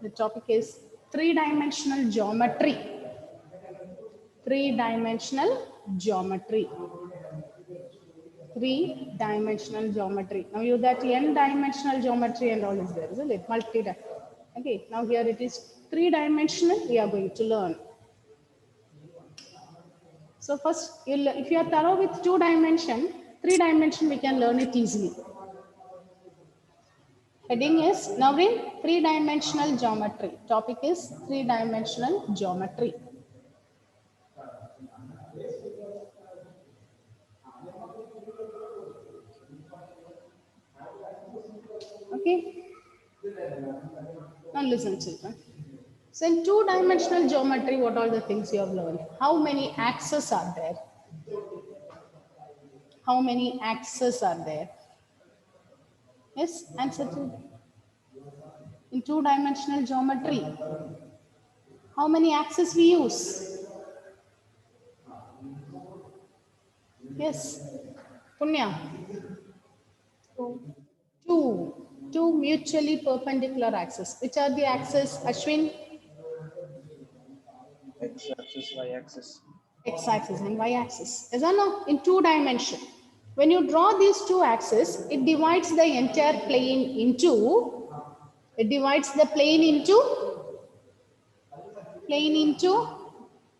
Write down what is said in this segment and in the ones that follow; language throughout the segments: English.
The topic is three-dimensional geometry. Three-dimensional geometry. Three-dimensional geometry. Now you that n-dimensional geometry and all is there, isn't it? Multi-dimensional. Okay, now here it is three-dimensional. We are going to learn. So first, if you are thorough with two-dimension, three-dimension we can learn it easily. Heading is Navrin, three-dimensional geometry. Topic is three-dimensional geometry. Okay. Now listen, children. So in two-dimensional geometry, what are the things you have learned? How many axes are there? How many axes are there? Yes, answer to. In two-dimensional geometry, how many axes we use? Yes, Punya. Two mutually perpendicular axes. Which are the axes, Ashwin? X-axis, Y-axis. X-axis and Y-axis. Yes or no? In two dimension. When you draw these two axes, it divides the entire plane into. It divides the plane into.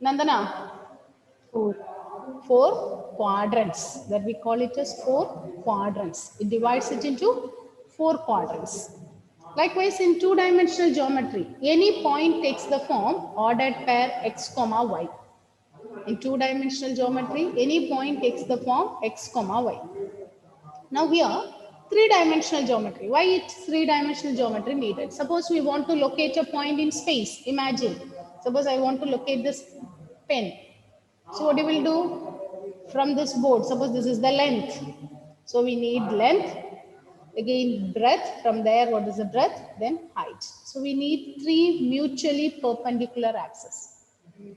Nandana. Four quadrants. That we call it as four quadrants. It divides it into four quadrants. Likewise, in two-dimensional geometry, any point takes the form ordered pair x, y. In two-dimensional geometry, any point takes the form x, y. Now here, three-dimensional geometry. Why is three-dimensional geometry needed? Suppose we want to locate a point in space. Imagine, suppose I want to locate this pen. So what you will do? From this board, suppose this is the length. So we need length. Again, breadth. From there, what is the breadth? Then height. So we need three mutually perpendicular axes.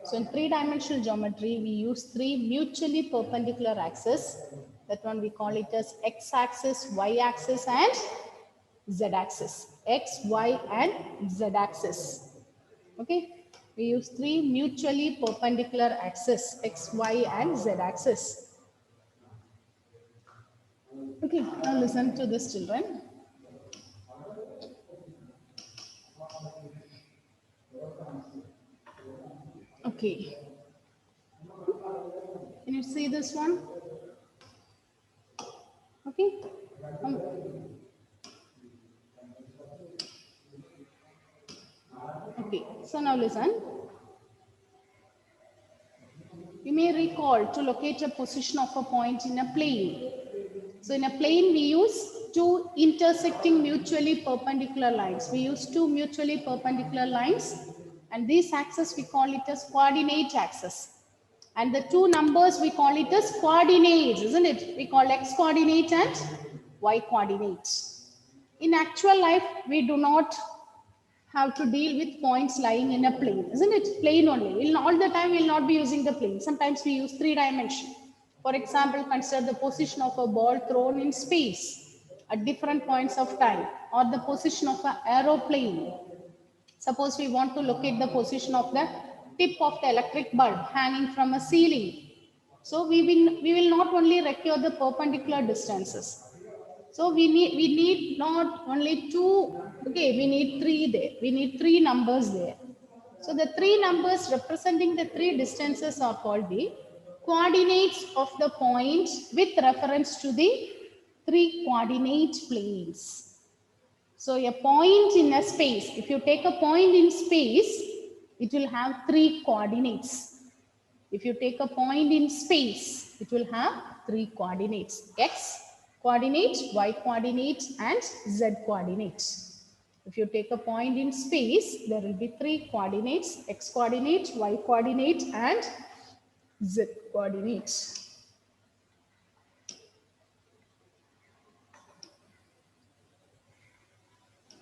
So in three-dimensional geometry, we use three mutually perpendicular axes. That one we call it as x-axis, y-axis and z-axis. X, y and z-axis. Okay. We use three mutually perpendicular axes, x, y and z-axis. Okay, now listen to this, children. Okay. Can you see this one? Okay. Okay, so now listen. You may recall to locate a position of a point in a plane. So in a plane, we use two intersecting mutually perpendicular lines. We use two mutually perpendicular lines, and this axis we call it as coordinate axis. And the two numbers we call it as coordinates, isn't it? We call x coordinate and y coordinate. In actual life, we do not have to deal with points lying in a plane, isn't it? Plane only. All the time, we'll not be using the plane. Sometimes we use three dimension. For example, consider the position of a ball thrown in space at different points of time, or the position of an aeroplane. Suppose we want to locate the position of the tip of the electric bulb hanging from a ceiling. So we will not only require the perpendicular distances. So we need not only two, okay, we need three there. We need three numbers there. So the three numbers representing the three distances are called the coordinates of the point with reference to the three coordinate planes. So a point in a space, if you take a point in space, it will have three coordinates. If you take a point in space, it will have three coordinates: x coordinate, y coordinate and z coordinate. If you take a point in space, there will be three coordinates: x coordinate, y coordinate and z coordinate.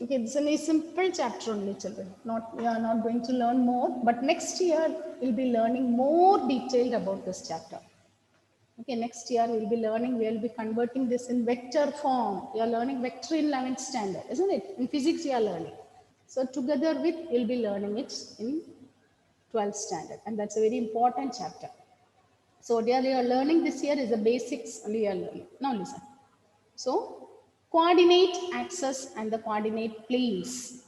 Okay, this is a simple chapter only, children. We are not going to learn more, but next year we'll be learning more detailed about this chapter. Okay, next year we'll be converting this in vector form. You are learning vector in 11th standard, isn't it? In physics you are learning. So together with, you'll be learning it in 12th standard, and that's a very important chapter. So what you are learning this year is the basics only you are learning. Now listen. So coordinate axis and the coordinate planes.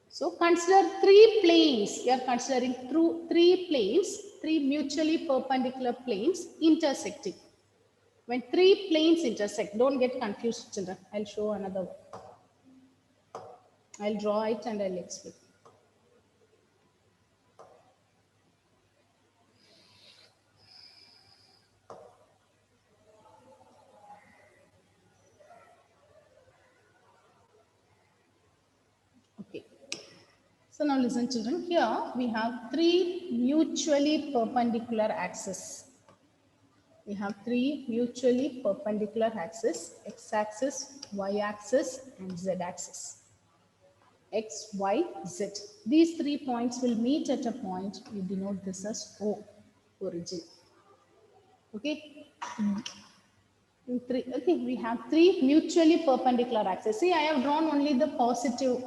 So consider three planes. You are considering through three planes, three mutually perpendicular planes intersecting. When three planes intersect, don't get confused, children. I'll show another one. I'll draw it and I'll explain. Okay. So now listen, children. Here we have three mutually perpendicular axes. We have three mutually perpendicular axes: x-axis, y-axis, and z-axis. X, Y, Z. These 3 points will meet at a point. We denote this as O, origin. Okay. Okay, we have three mutually perpendicular axes. See, I have drawn only the positive.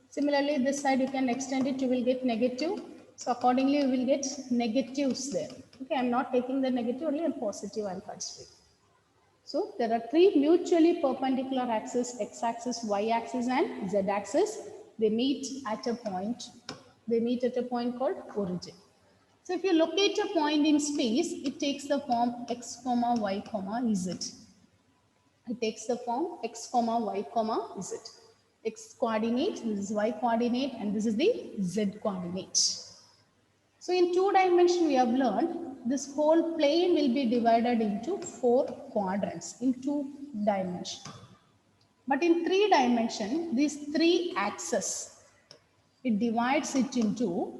Similarly, this side you can extend it, you will get negative. So accordingly, you will get negatives there. Okay, I'm not taking the negative, only a positive I'm considering. So there are three mutually perpendicular axes: x-axis, y-axis, and z-axis. They meet at a point. They meet at a point called origin. So if you locate a point in space, it takes the form x comma y comma z. It takes the form x comma y comma z. X coordinate, this is y coordinate, and this is the z coordinate. So in 2 dimension, we have learned this whole plane will be divided into 4 quadrants in 2 dimension. But in 3 dimension, these 3 axes, it divides it into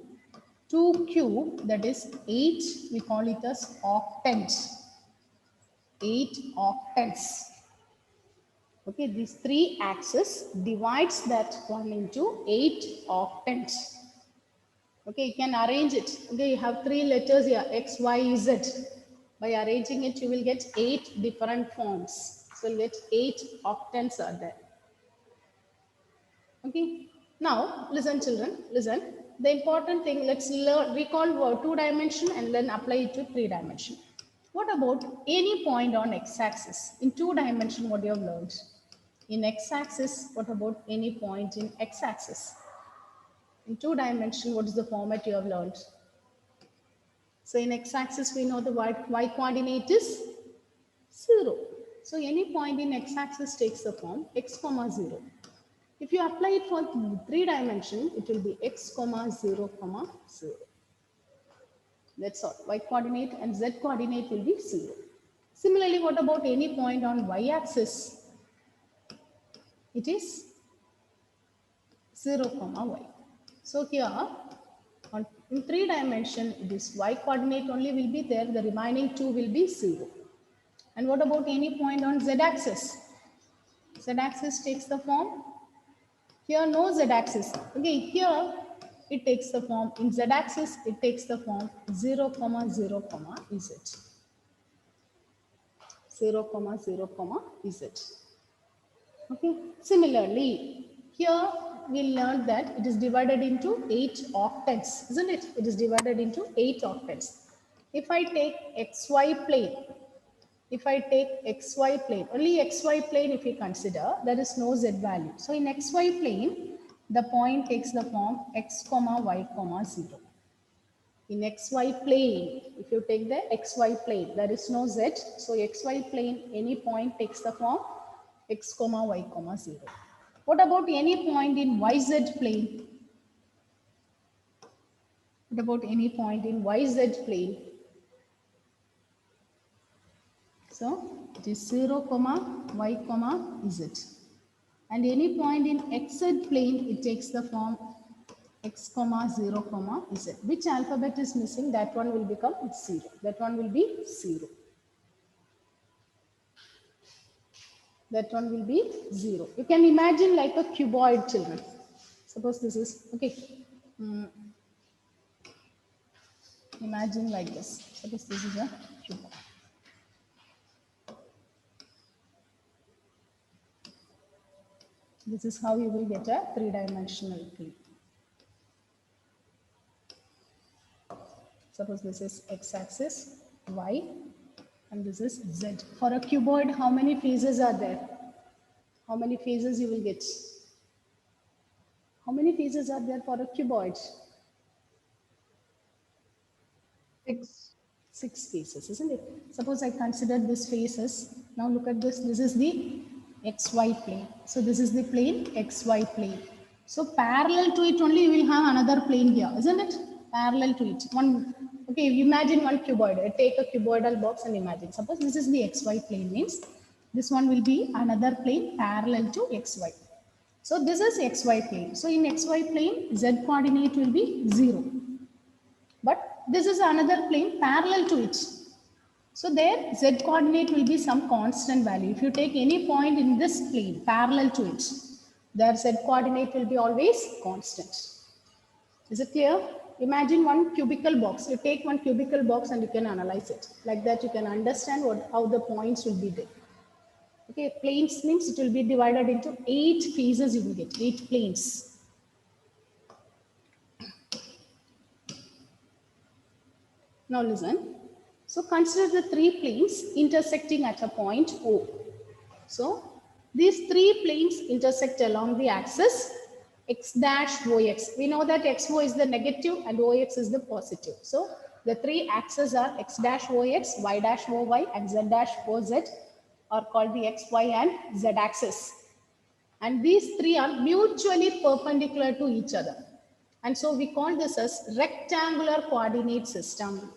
2 cube, that is 8, we call it as octants. 8 octants. Okay, these 3 axes divides that one into 8 octants. Okay, you can arrange it. Okay, you have 3 letters here, X, Y, Z. By arranging it, you will get 8 different forms. So you'll get 8 octants are there. Okay, now listen, children, listen. The important thing, let's recall 2 dimension and then apply it to 3 dimension. What about any point on x-axis? In 2 dimension, what you have learned? In x-axis, what about any point in x-axis? In 2 dimension, what is the format you have learned? So in x-axis, we know the y coordinate is 0. So any point in x-axis takes the form x comma 0. If you apply it for 3 dimension, it will be x comma 0 comma 0. That's all. Y coordinate and z coordinate will be 0. Similarly, what about any point on y-axis? It is 0 comma y. So here in 3 dimension, this y coordinate only will be there. The remaining 2 will be 0. And what about any point on z-axis? Z-axis takes the form. Here no z-axis. Okay, here it takes the form. In z-axis, it takes the form 0 comma 0 comma z. 0 comma 0 comma z. Okay. Similarly, here we learned that it is divided into 8 octants, isn't it? It is divided into 8 octants. If I take xy plane, only xy plane if we consider, there is no z value. So in xy plane, the point takes the form x comma y comma 0. In xy plane, if you take the xy plane, there is no z. So xy plane, any point takes the form x comma y comma 0. What about any point in yz plane? What about any point in yz plane? So it is 0 comma y comma z. And any point in xz plane, it takes the form x comma 0 comma z. Which alphabet is missing? That one will become 0. That one will be 0. That one will be 0. You can imagine like a cuboid, children. Suppose this is, okay. Imagine like this. Suppose this is a cuboid. This is how you will get a three-dimensional plane. Suppose this is x-axis, y, and this is z. For a cuboid, how many faces are there? How many faces you will get? How many faces are there for a cuboid? 6. 6 faces, isn't it? Suppose I consider this faces. Now look at this. This is the xy plane. So this is the plane xy plane. So parallel to it only you will have another plane here, isn't it? Parallel to it. Okay, imagine one cuboid. Take a cuboidal box and imagine. Suppose this is the xy plane, means this one will be another plane parallel to xy. So this is xy plane. So in xy plane, z coordinate will be 0. But this is another plane parallel to it. So there z coordinate will be some constant value. If you take any point in this plane parallel to it, their z coordinate will be always constant. Is it clear? Imagine one cubical box. You take one cubical box and you can analyze it. Like that you can understand how the points will be there. Okay, planes means it will be divided into 8 phases. You will get 8 planes. Now listen. So consider the 3 planes intersecting at a point O. So these 3 planes intersect along the axis x dash ox. We know that xo is the negative and ox is the positive. So the 3 axes are x dash ox, y dash oy, and z dash oz are called the xy and z axis. And these 3 are mutually perpendicular to each other. And so we call this as rectangular coordinate system.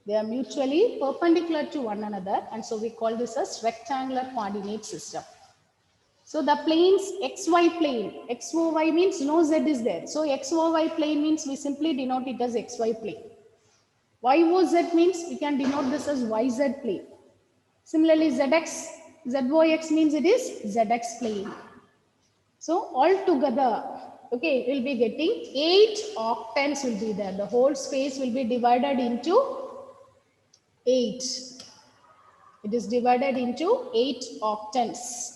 They are mutually perpendicular to one another, and so we call this as rectangular coordinate system. So the planes xy plane, xoy means no z is there. So xoy plane means we simply denote it as xy plane. Yoz means we can denote this as yz plane. Similarly, zyx means it is zx plane. So all together, okay, we'll be getting 8 octants will be there. The whole space will be divided into 8. It is divided into 8 octants.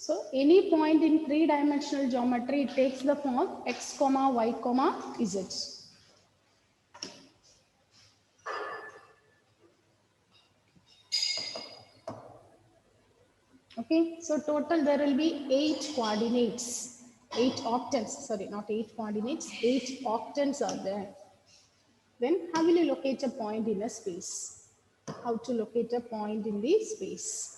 So any point in 3-dimensional geometry, it takes the form x comma y comma z. Okay, so total there will be 8 coordinates, 8 octants, sorry, not 8 coordinates, 8 octants are there. Then how will you locate a point in a space? How to locate a point in the space?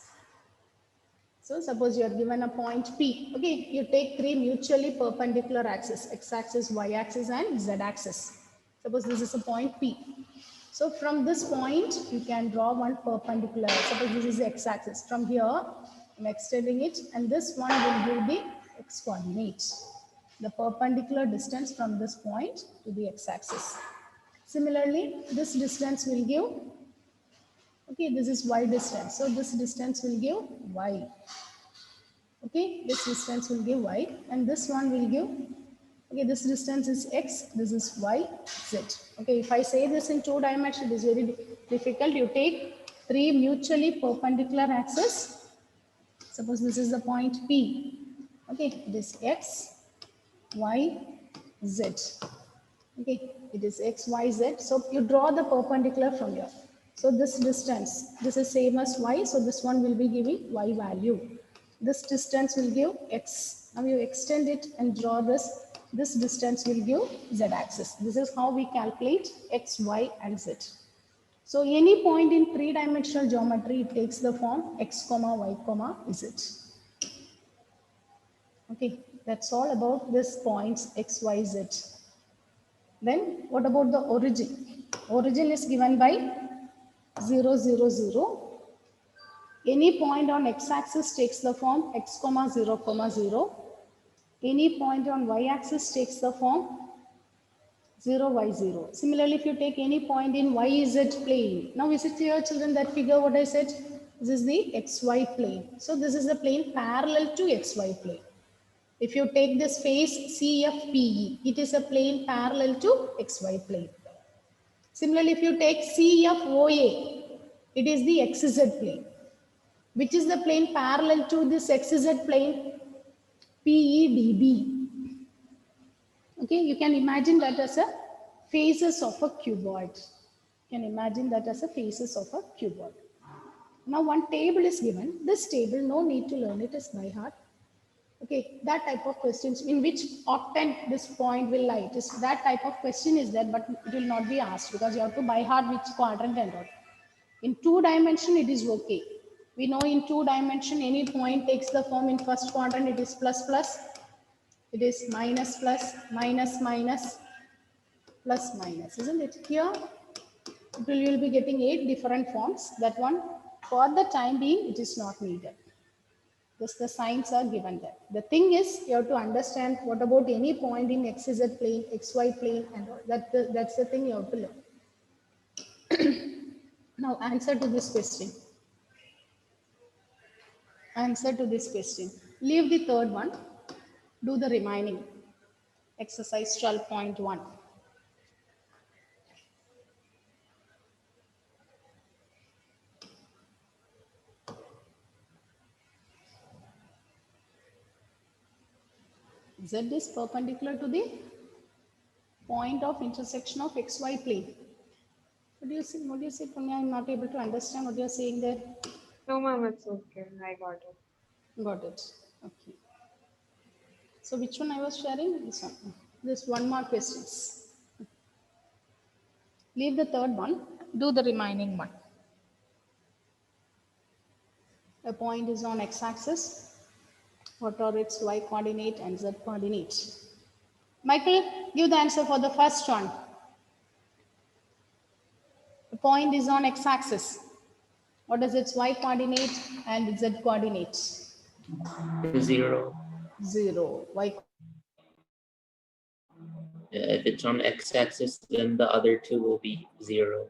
So suppose you are given a point P. Okay, you take 3 mutually perpendicular axes, x-axis, y-axis, and z-axis. Suppose this is a point P. So from this point, you can draw one perpendicular. Suppose this is the x-axis. From here, I'm extending it, and this one will give the x-coordinate, the perpendicular distance from this point to the x-axis. Similarly, this distance will give, okay, this is y distance. So this distance will give y. Okay, this distance will give y, and this one will give, okay, this distance is x, this is y, z. Okay, if I say this in 2 dimensions, it is very difficult. You take 3 mutually perpendicular axes. Suppose this is the point P. Okay, it is x, y, z. Okay, it is x, y, z. So you draw the perpendicular from here. So this distance, this is same as y. So this one will be giving y value. This distance will give x. Now you extend it and draw this. This distance will give z axis. This is how we calculate x, y, and z. So any point in three-dimensional geometry, it takes the form x comma y comma z. Okay, that's all about this points x, y, z. Then what about the origin? Origin is given by 0, 0, 0. Any point on x-axis takes the form x comma 0 comma 0. Any point on y-axis takes the form 0, y, 0. Similarly, if you take any point in YZ plane. Now, is it clear, children, that figure what I said? This is the XY plane. So, this is the plane parallel to XY plane. If you take this face CFPE, it is a plane parallel to XY plane. Similarly, if you take CFOA, it is the XZ plane. Which is the plane parallel to this XZ plane? PEDB. Okay, you can imagine that as a faces of a cuboid. You can imagine that as a faces of a cuboid. Now one table is given. This table, no need to learn it, is by heart. Okay, that type of questions in which octant this point will lie. It is that type of question is there, but it will not be asked because you have to by heart which quadrant and all. In 2-dimension, it is okay. We know in 2-dimension, any point takes the form in first quadrant, it is plus plus. It is minus plus, minus minus, plus minus, isn't it? Here, you will be getting 8 different forms. That one, for the time being, it is not needed. Thus, the signs are given there. The thing is, you have to understand what about any point in XZ plane, XY plane, and all. That's the thing you have to learn. Now, answer to this question. Answer to this question. Leave the third one. Do the remaining. Exercise 12.1. Z is perpendicular to the point of intersection of XY plane. What do you say? What do you say, Punya? I'm not able to understand what you're saying there. No, ma'am, it's okay. I got it. Got it. Okay. So which one I was sharing? This one. This one more questions. Leave the third one. Do the remaining one. A point is on x-axis. What are its y coordinate and z coordinate? Michael, give the answer for the first one. The point is on x-axis. What is its y coordinate and z coordinate? 0. 0. Y. If it's on x-axis, then the other two will be 0.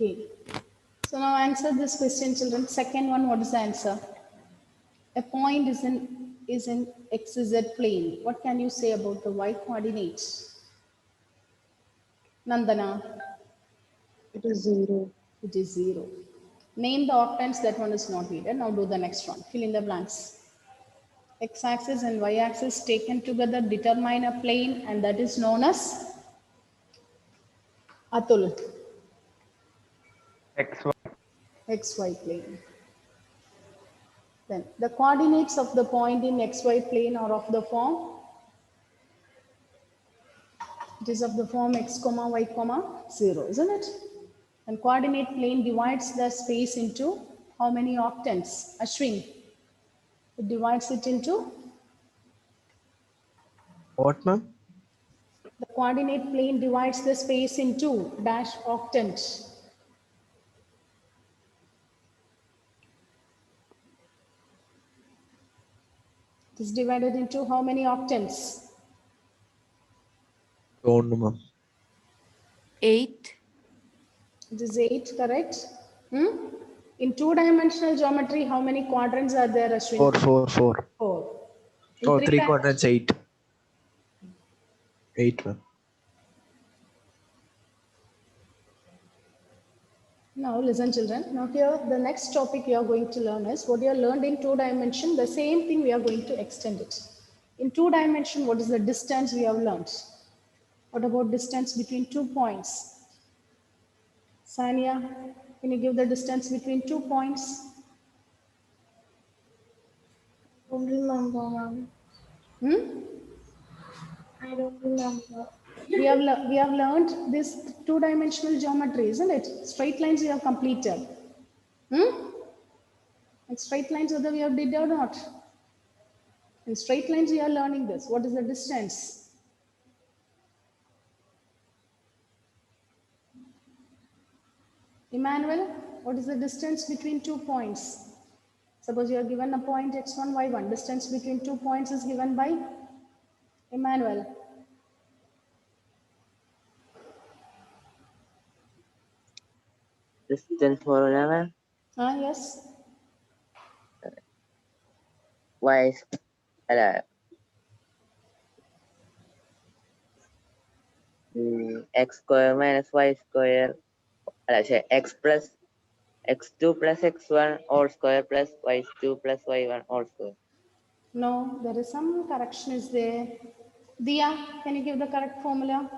Okay. So now answer this question, children. Second one, what is the answer? A point is in XZ plane. What can you say about the y coordinates? Nandana, It is 0. it is 0. Name the octants. That one is not needed. Now do the next one. Fill in the blanks. X-axis and y-axis taken together determine a plane, and that is known as Atul. XY. XY plane. Then the coordinates of the point in XY plane are of the form. It is of the form x comma y comma 0, isn't it? And coordinate plane divides the space into how many octants? Ashwin. It divides it into What, ma'am? the coordinate plane divides the space into dash octant. It is divided into how many octants? Don't know, ma'am. 8. It is 8, correct? In two-dimensional geometry, how many quadrants are there, Ashwin? 4, 4, 4. 4. In Oh, 3 three-dimensional- quadrants, 8. 8, ma'am. Now listen children, now here the next topic you are going to learn is what you have learned in 2 dimension, the same thing we are going to extend it. In 2 dimension, what is the distance we have learned? What about distance between 2 points? Sania, can you give the distance between 2 points? Don't remember, ma'am. Hmm? I don't remember. We have learned this 2-dimensional geometry, isn't it? Straight lines we have completed. And straight lines whether we have did or not. In straight lines we are learning this. What is the distance? Emmanuel, what is the distance between 2 points? Suppose you are given a point x1, y1. Distance between 2 points is given by Emmanuel. Distance formula, ma'am. Yes. Y x square minus y square. X plus x2 plus x1 all square plus y2 plus y1 all square. No, there is some correction is there. Dia, can you give the correct formula?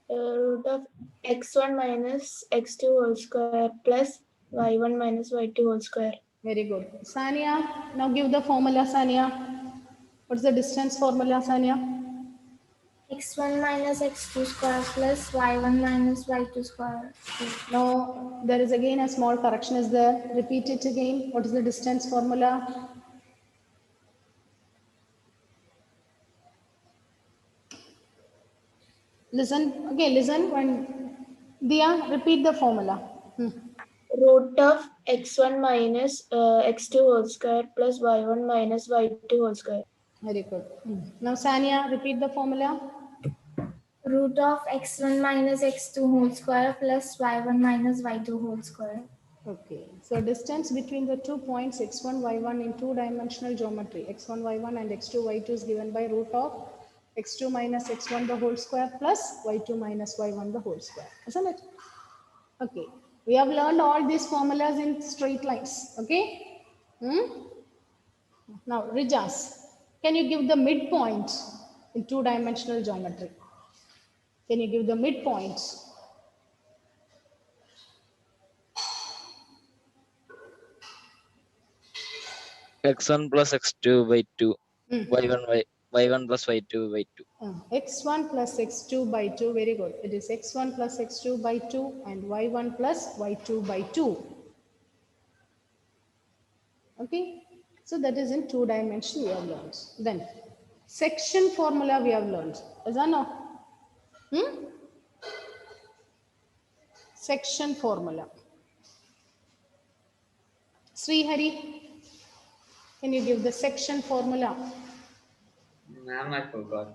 Root of x1 minus x2 whole square plus y1 minus y2 whole square. Very good. Sania, now give the formula, Sania. What's the distance formula, Sania? x1 minus x2 square plus y1 minus y2 square. No, there is again a small correction is there. Repeat it again. What is the distance formula? Listen, okay, listen. When Dia, repeat the formula. Root of x1 minus x2 whole square plus y1 minus y2 whole square. Very good. Now, Sania, repeat the formula. Root of x1 minus x2 whole square plus y1 minus y2 whole square. Okay, so distance between the 2 points x1, y1 in 2-dimensional geometry, x1, y1 and x2, y2 is given by root of x2 minus x1 the whole square plus y2 minus y1 the whole square, isn't it? Okay, we have learned all these formulas in straight lines, okay? Now, Rijas, can you give the midpoint in 2-dimensional geometry? Can you give the midpoint? x1 plus x2 by 2, y1 plus y2 by 2. X1 plus x2 by 2, very good. It is x1 plus x2 by 2 and y1 plus y2 by 2. Okay, so that is in 2 dimension we have learned. Then section formula we have learned. Is that no? Section formula. Sri Hari, can you give the section formula? Ma'am, I forgot.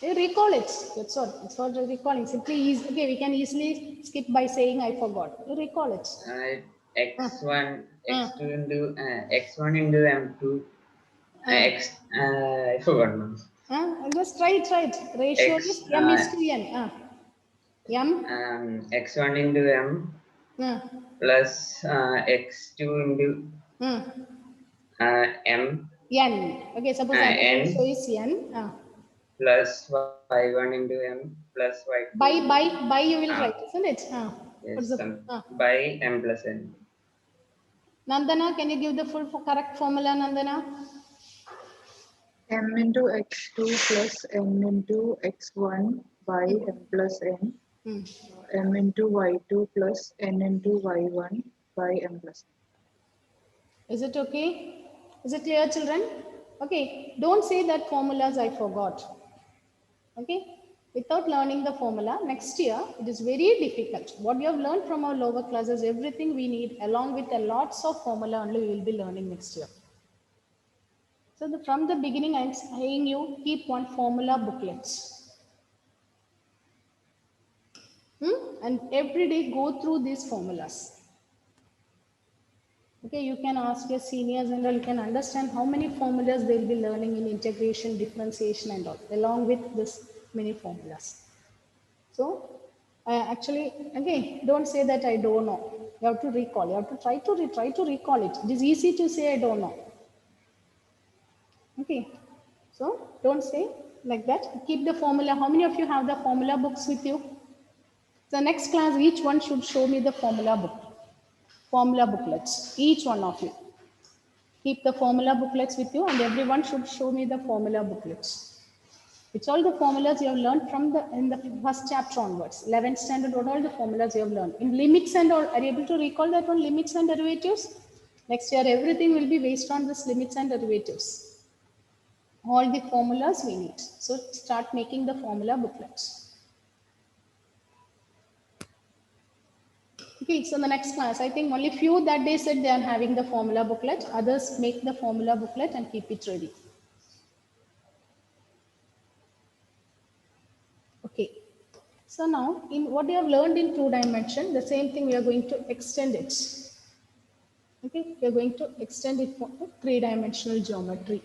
You recall it. That's what. It's what you're recalling. Simply, okay, we can easily skip by saying I forgot. You recall it. X1, x2 into x1 into m2. I forgot, ma'am. Just try it. Ratio X, is m is to n. M. X1 into m plus x2 into m N. Okay, suppose ratio n is n. plus y1 into m plus y2. By you will write, isn't it? What's Yes, the, by m plus n. Nandana, can you give the full correct formula, Nandana? m into x2 plus n into x1 by m plus n. M into y2 plus n into y1 by m plus n. Is it okay? Is it clear, children? Okay, don't say that formulas I forgot. Okay, without learning the formula, next year it is very difficult. What you have learned from our lower classes, everything we need, along with a lots of formula only we will be learning next year. So from the beginning, I am saying you keep one formula booklet. And every day go through these formulas. Okay, you can ask your seniors and all, you can understand how many formulas they'll be learning in integration, differentiation and all, along with this many formulas. So, actually, again, don't say that I don't know. You have to recall. You have to try to recall it. It is easy to say I don't know. Okay, so don't say like that. Keep the formula. How many of you have the formula books with you? The next class, each one should show me the formula book, formula booklets. Each one of you. Keep the formula booklets with you, and everyone should show me the formula booklets. It's all the formulas you have learned from in the first chapter onwards. 11th standard, what all the formulas you have learned. In limits and all, are you able to recall that one, limits and derivatives? Next year, everything will be based on this limits and derivatives. All the formulas we need. So start making the formula booklets. Okay, so the next class, I think only few that day said they are having the formula booklet. Others make the formula booklet and keep it ready. Okay, so now in what you have learned in 2 dimension, the same thing we are going to extend it. Okay, we are going to extend it for 3-dimensional geometry.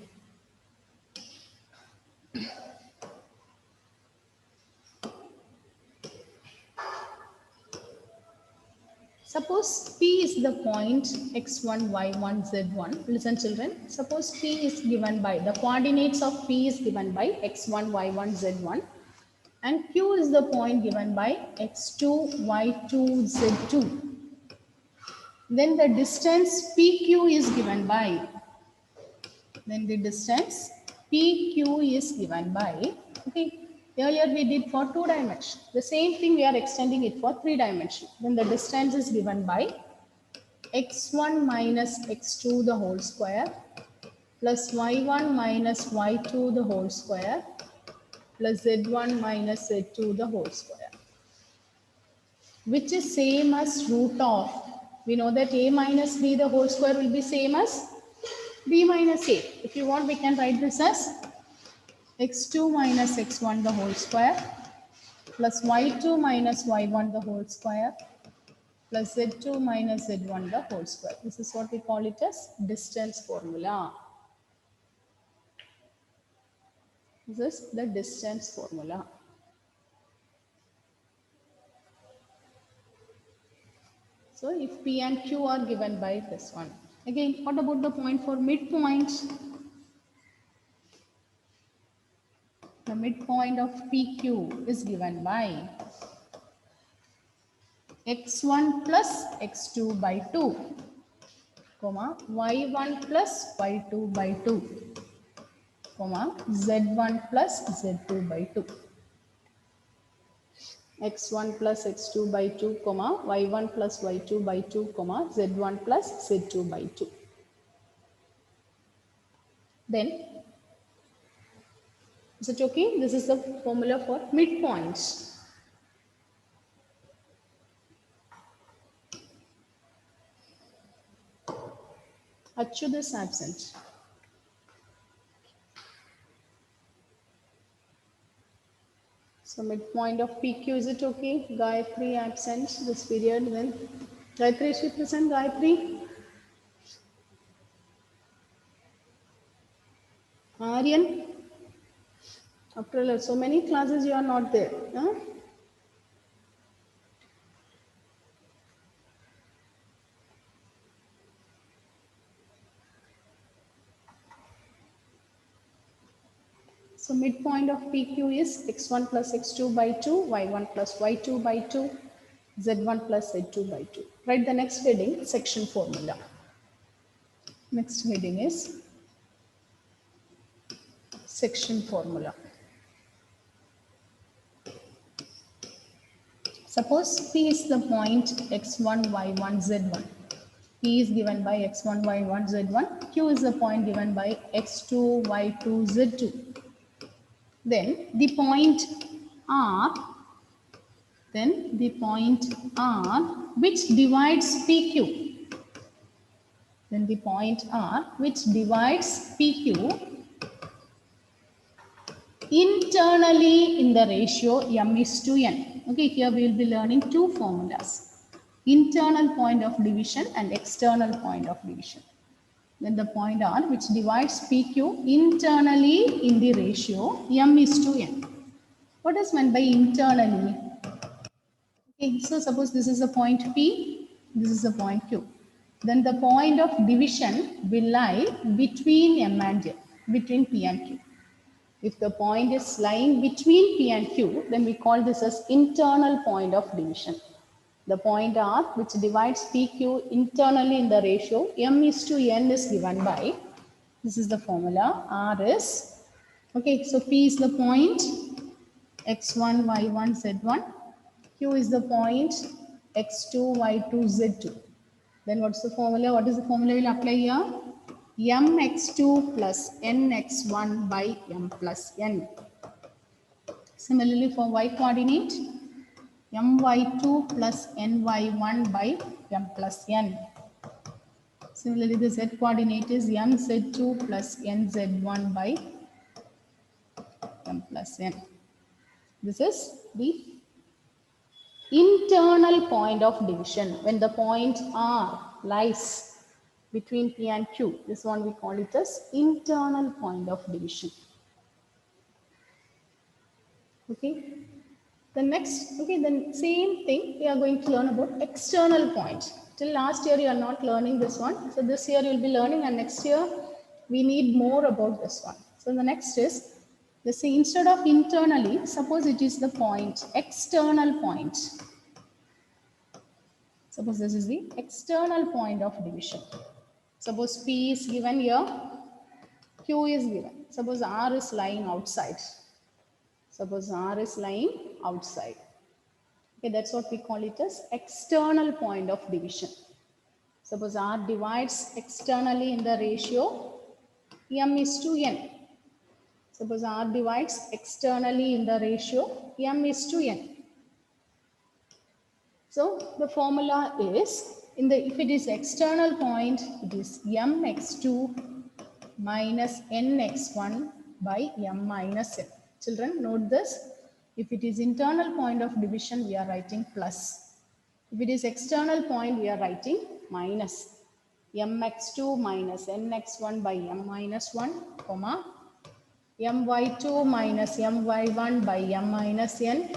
Suppose P is the point x1, y1, z1. Listen children, suppose P is given by, the coordinates of P is given by x1, y1, z1. And Q is the point given by x2, y2, z2. Then the distance PQ is given by, okay, earlier we did for 2 dimension. The same thing we are extending it for 3 dimension. Then the distance is given by x1 minus x2 the whole square plus y1 minus y2 the whole square plus z1 minus z2 the whole square, which is same as root of, we know that a minus b the whole square will be same as b minus a. If you want, we can write this as x2 minus x1 the whole square plus y2 minus y1 the whole square plus z2 minus z1 the whole square. This is what we call it as distance formula. This is the distance formula. So if P and Q are given by this one. Again, what about the point for midpoint? The midpoint of PQ is given by x1 plus x2 by 2, comma, y1 plus y2 by 2, comma, z1 plus z2 by 2. x1 plus x2 by 2, comma, y1 plus y2 by 2, comma, z1 plus z2 by 2. Then, is it okay? This is the formula for midpoints. Achyut is absent. So midpoint of PQ, is it okay? Gayatri absent this period. Then Gayatri, is she present? Gayatri? Aryan? After so many classes you are not there. Huh? So midpoint of PQ is x1 plus x2 by 2, y1 plus y2 by 2, z1 plus z2 by 2. Write the next heading, section formula. Next heading is section formula. Suppose P is the point x1, y1, z1. P is given by x1, y1, z1. Q is the point given by x2, y2, z2. Then the point R, which divides PQ. Then the point R which divides PQ internally in the ratio m is to n. Okay, here we will be learning two formulas. Internal point of division and external point of division. Then the point R which divides PQ internally in the ratio M is to N. What is meant by internally? Okay, so suppose this is a point P, this is a point Q. Then the point of division will lie between M and N, between P and Q. If the point is lying between P and Q, then we call this as internal point of division. The point R which divides PQ internally in the ratio M is to N is given by, this is the formula, R is, okay, so P is the point x1, y1, z1. Q is the point x2, y2, z2. Then what's the formula? What is the formula we'll apply here? mx2 plus nx1 by m plus n. Similarly for y coordinate, my2 plus ny1 by m plus n. Similarly the z coordinate is mz2 plus nz1 by m plus n. This is the internal point of division when the point R lies between P and Q. This one we call it as internal point of division. Okay. The next, okay, then same thing we are going to learn about external point. Till last year you are not learning this one. So this year you will be learning, and next year we need more about this one. So the next is, let's say instead of internally, suppose it is the point, external point. Suppose this is the external point of division. Suppose P is given here, Q is given. Suppose R is lying outside. Suppose R is lying outside. Okay, that's what we call it as external point of division. Suppose R divides externally in the ratio M is to N. Suppose R divides externally in the ratio M is to N. So the formula is, if it is external point, it is mx2 minus nx1 by m minus n. Children, note this. If it is internal point of division, we are writing plus. If it is external point, we are writing minus. mx2 minus nx1 by m minus 1, comma, my2 minus my1 by m minus n,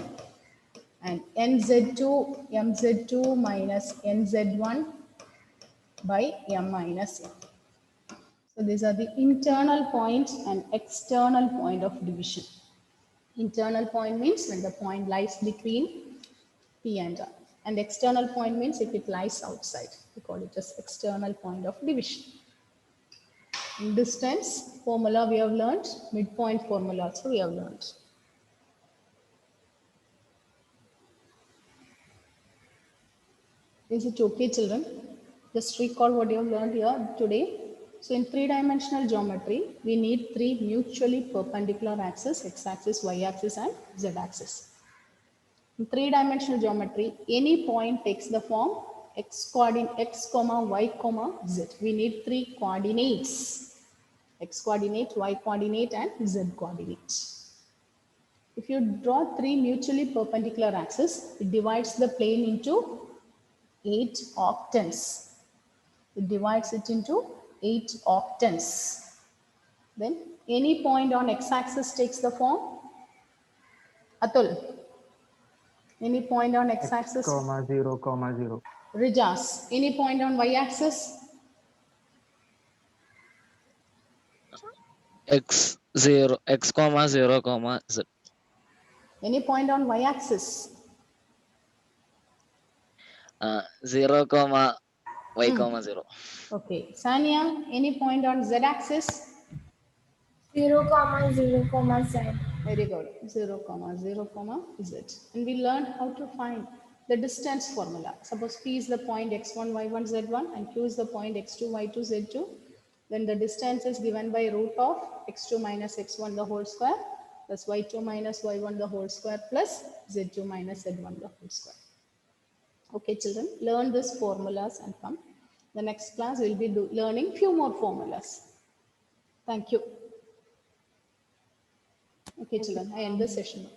and nz2 mz2 minus nz1 by m minus n. So these are the internal point and external point of division. Internal point means when the point lies between P and R, and external point means if it lies outside. We call it as external point of division. In distance formula we have learned, midpoint formula also we have learned. Is it okay, children? Just recall what you have learned here today. So in three-dimensional geometry, we need three mutually perpendicular axes, x-axis, y-axis and z-axis. In three-dimensional geometry, any point takes the form x, y, z. We need three coordinates, x coordinate, y coordinate and z coordinate. If you draw three mutually perpendicular axes, it divides the plane into 8 octants. It divides it into 8 octants. Then any point on x-axis takes the form, Atul. Any point on x-axis? 0, 0. Rijas. Any point on y-axis? X 0, x comma 0 comma z. Any point on y-axis? 0 comma y comma 0. Okay. Sanya, any point on z-axis? 0, 0, z. Very good. 0, 0, z. And we learned how to find the distance formula. Suppose P is the point x1, y1, z1 and Q is the point x2, y2, z2. Then the distance is given by root of x2 minus x1 the whole square plus y2 minus y1 the whole square plus z2 minus z1 the whole square. Okay, children, learn these formulas and come. The next class we will be learning few more formulas. Thank you. Okay, children, I end the session.